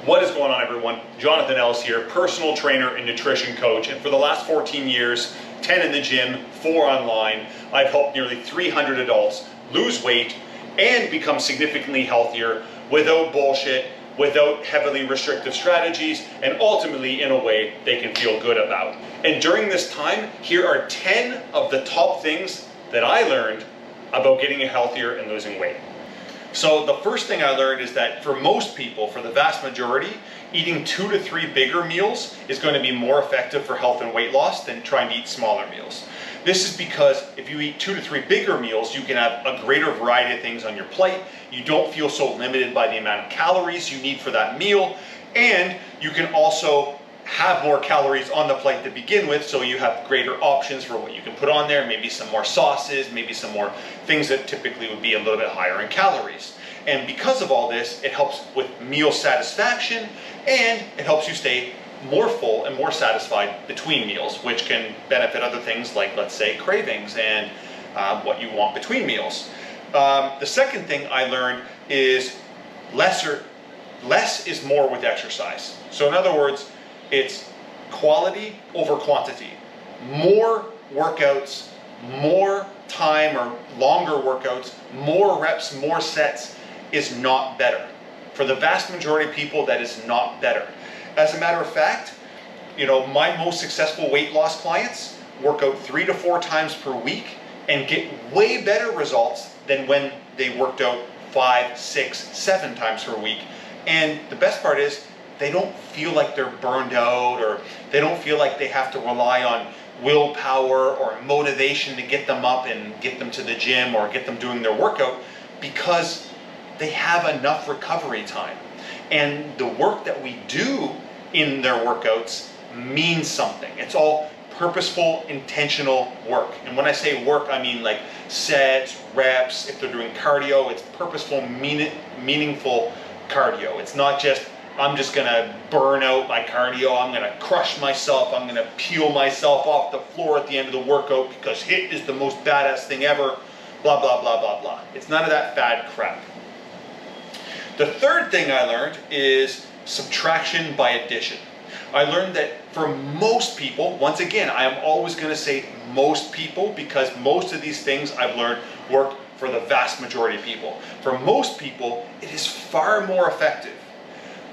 What is going on, everyone? Jonathan Ellis here, personal trainer and nutrition coach, and for the last 14 years, 10 in the gym, 4 online, I've helped nearly 300 adults lose weight and become significantly healthier without bullshit, without heavily restrictive strategies, and ultimately in a way they can feel good about. And during this time, here are 10 of the top things that I learned about getting healthier and losing weight. So the first thing I learned is that for most people, for the vast majority, eating 2 to 3 bigger meals is going to be more effective for health and weight loss than trying to eat smaller meals. This is because if you eat 2 to 3 bigger meals, you can have a greater variety of things on your plate. You don't feel so limited by the amount of calories you need for that meal, and you can also have more calories on the plate to begin with, so you have greater options for what you can put on there, maybe some more sauces, maybe some more things that typically would be a little bit higher in calories. And because of all this, it helps with meal satisfaction, and it helps you stay more full and more satisfied between meals, which can benefit other things like, let's say, cravings and what you want between meals. The second thing I learned is less is more with exercise. So in other words, it's quality over quantity. More workouts, more time or longer workouts, more reps, more sets is not better. For the vast majority of people, that is not better. As a matter of fact, my most successful weight loss clients work out 3 to 4 times per week and get way better results than when they worked out 5, 6, 7 times per week. And the best part is, they don't feel like they're burned out, or they don't feel like they have to rely on willpower or motivation to get them up and get them to the gym or get them doing their workout, because they have enough recovery time. And the work that we do in their workouts means something. It's all purposeful, intentional work. And when I say work, I mean like sets, reps. If they're doing cardio, it's purposeful, meaningful cardio. It's not just, I'm just gonna burn out my cardio, I'm gonna crush myself, I'm gonna peel myself off the floor at the end of the workout because HIIT is the most badass thing ever, blah, blah, blah, blah, blah. It's none of that fad crap. The third thing I learned is subtraction by addition. I learned that for most people, once again, I am always gonna say most people, because most of these things I've learned work for the vast majority of people. For most people, it is far more effective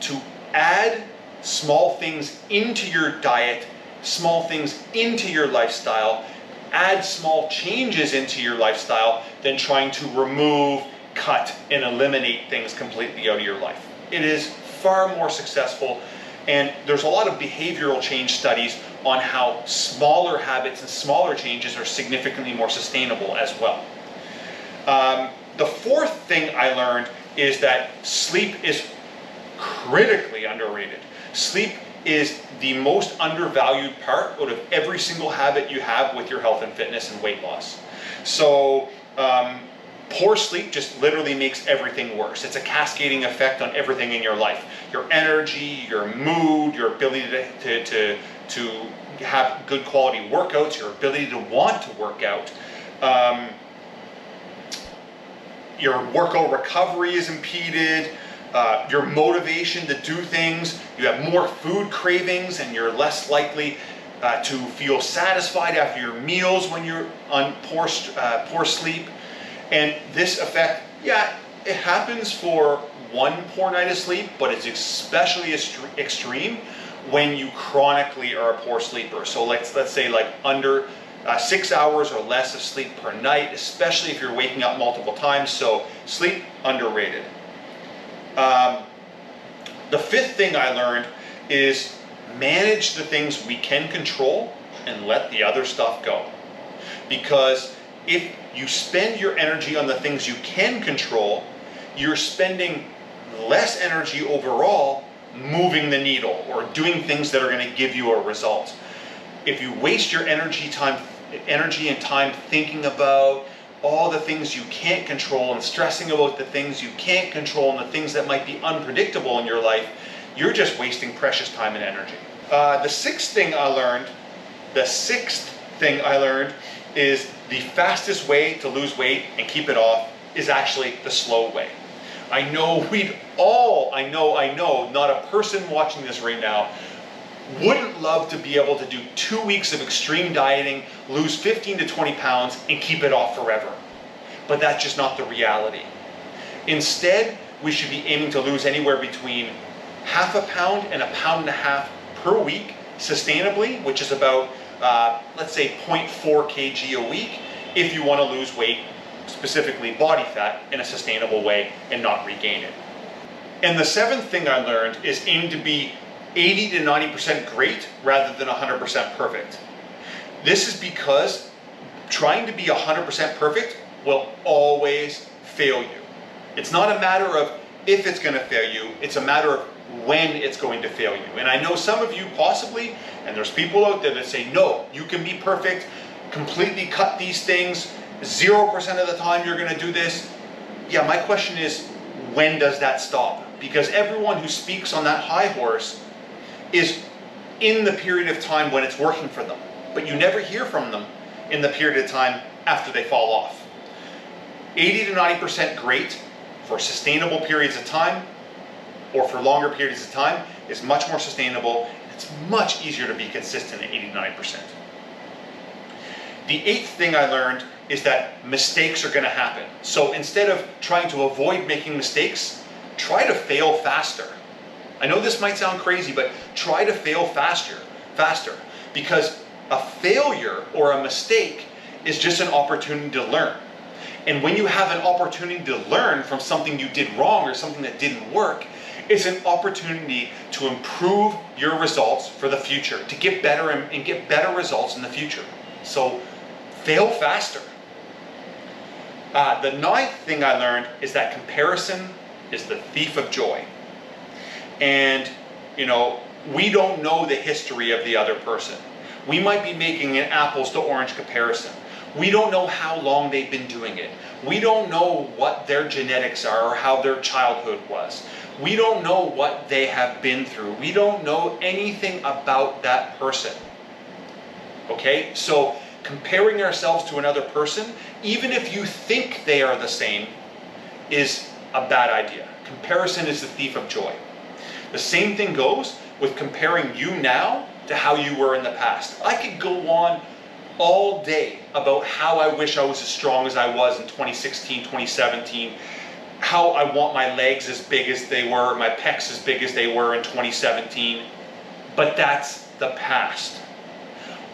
to add small things into your diet, small things into your lifestyle, add small changes into your lifestyle than trying to remove, cut, and eliminate things completely out of your life. It is far more successful, and there's a lot of behavioral change studies on how smaller habits and smaller changes are significantly more sustainable as well. The fourth thing I learned is that sleep is critically underrated. Sleep is the most undervalued part out of every single habit you have with your health and fitness and weight loss. So poor sleep just literally makes everything worse. It's a cascading effect on everything in your life. Your energy, your mood, your ability to have good quality workouts, your ability to want to work out. Your workout recovery is impeded. Your motivation to do things, you have more food cravings, and you're less likely to feel satisfied after your meals when you're on poor sleep. And this effect, yeah, it happens for one poor night of sleep, but it's especially extreme when you chronically are a poor sleeper. So let's say like under 6 hours or less of sleep per night, especially if you're waking up multiple times. So sleep, underrated. The fifth thing I learned is manage the things we can control and let the other stuff go. Because if you spend your energy on the things you can control, you're spending less energy overall moving the needle or doing things that are going to give you a result. If you waste your energy and time thinking about all the things you can't control and stressing about the things you can't control and the things that might be unpredictable in your life, you're just wasting precious time and energy. The sixth thing I learned is the fastest way to lose weight and keep it off is actually the slow way. I know, not a person watching this right now wouldn't love to be able to do 2 weeks of extreme dieting, lose 15 to 20 pounds, and keep it off forever. But that's just not the reality. Instead, we should be aiming to lose anywhere between half a pound and a pound and a half per week sustainably, which is about, let's say 0.4 kg a week, if you want to lose weight, specifically body fat, in a sustainable way and not regain it. And the seventh thing I learned is aim to be 80 to 90% great rather than 100% perfect. This is because trying to be 100% perfect will always fail you. It's not a matter of if it's going to fail you, it's a matter of when it's going to fail you. And I know some of you possibly, and there's people out there that say, no, you can be perfect, completely cut these things, 0% of the time you're going to do this. Yeah, my question is, when does that stop? Because everyone who speaks on that high horse is in the period of time when it's working for them, but you never hear from them in the period of time after they fall off. 80 to 90% great for sustainable periods of time or for longer periods of time is much more sustainable. It's much easier to be consistent at 89%. The eighth thing I learned is that mistakes are going to happen. So instead of trying to avoid making mistakes, try to fail faster. I know this might sound crazy, but try to fail faster, because a failure or a mistake is just an opportunity to learn. And when you have an opportunity to learn from something you did wrong or something that didn't work, it's an opportunity to improve your results for the future, to get better and get better results in the future. So fail faster. The ninth thing I learned is that comparison is the thief of joy. And, you know, we don't know the history of the other person. We might be making an apples to orange comparison. We don't know how long they've been doing it. We don't know what their genetics are or how their childhood was. We don't know what they have been through. We don't know anything about that person. Okay? So comparing ourselves to another person, even if you think they are the same, is a bad idea. Comparison is the thief of joy. The same thing goes with comparing you now to how you were in the past. I could go on all day about how I wish I was as strong as I was in 2016, 2017, how I want my legs as big as they were, my pecs as big as they were in 2017, but that's the past.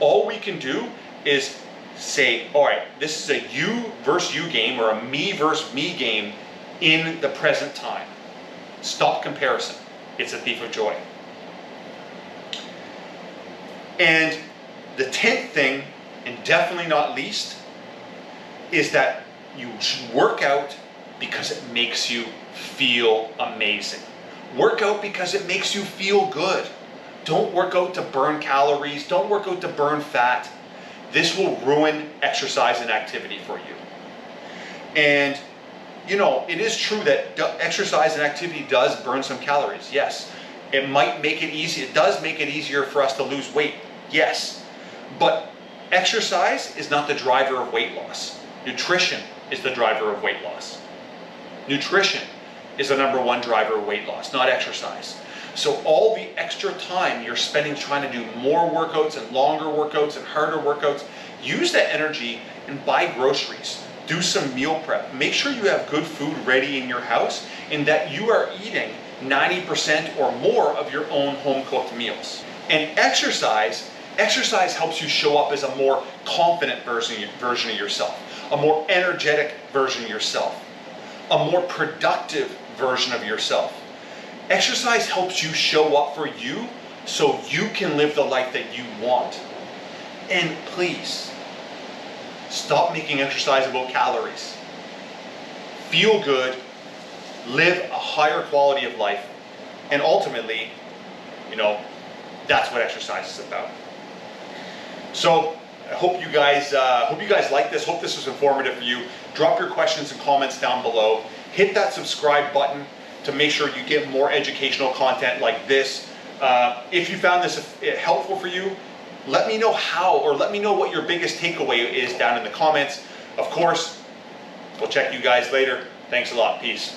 All we can do is say, all right, this is a you versus you game or a me versus me game in the present time. Stop comparison. It's a thief of joy. And the 10th thing, and definitely not least, is that you should work out because it makes you feel amazing. Work out because it makes you feel good. Don't work out to burn calories. Don't work out to burn fat. This will ruin exercise and activity for you. And you know, it is true that exercise and activity does burn some calories, yes. It might make it easy. It does make it easier for us to lose weight, yes. But exercise is not the driver of weight loss. Nutrition is the driver of weight loss. Nutrition is the #1 driver of weight loss, not exercise. So all the extra time you're spending trying to do more workouts and longer workouts and harder workouts, use that energy and buy groceries. Do some meal prep. Make sure you have good food ready in your house and that you are eating 90% or more of your own home-cooked meals. And exercise helps you show up as a more confident version of yourself, a more energetic version of yourself, a more productive version of yourself. Exercise helps you show up for you so you can live the life that you want. And please, stop making exercise about calories. Feel good, live a higher quality of life, and ultimately, you know, that's what exercise is about. So I hope you guys like this. Hope this was informative for you. Drop your questions and comments down below. Hit that subscribe button to make sure you get more educational content like this. If you found this helpful for you, let me know how, or let me know what your biggest takeaway is down in the comments. Of course, we'll check you guys later. Thanks a lot. Peace.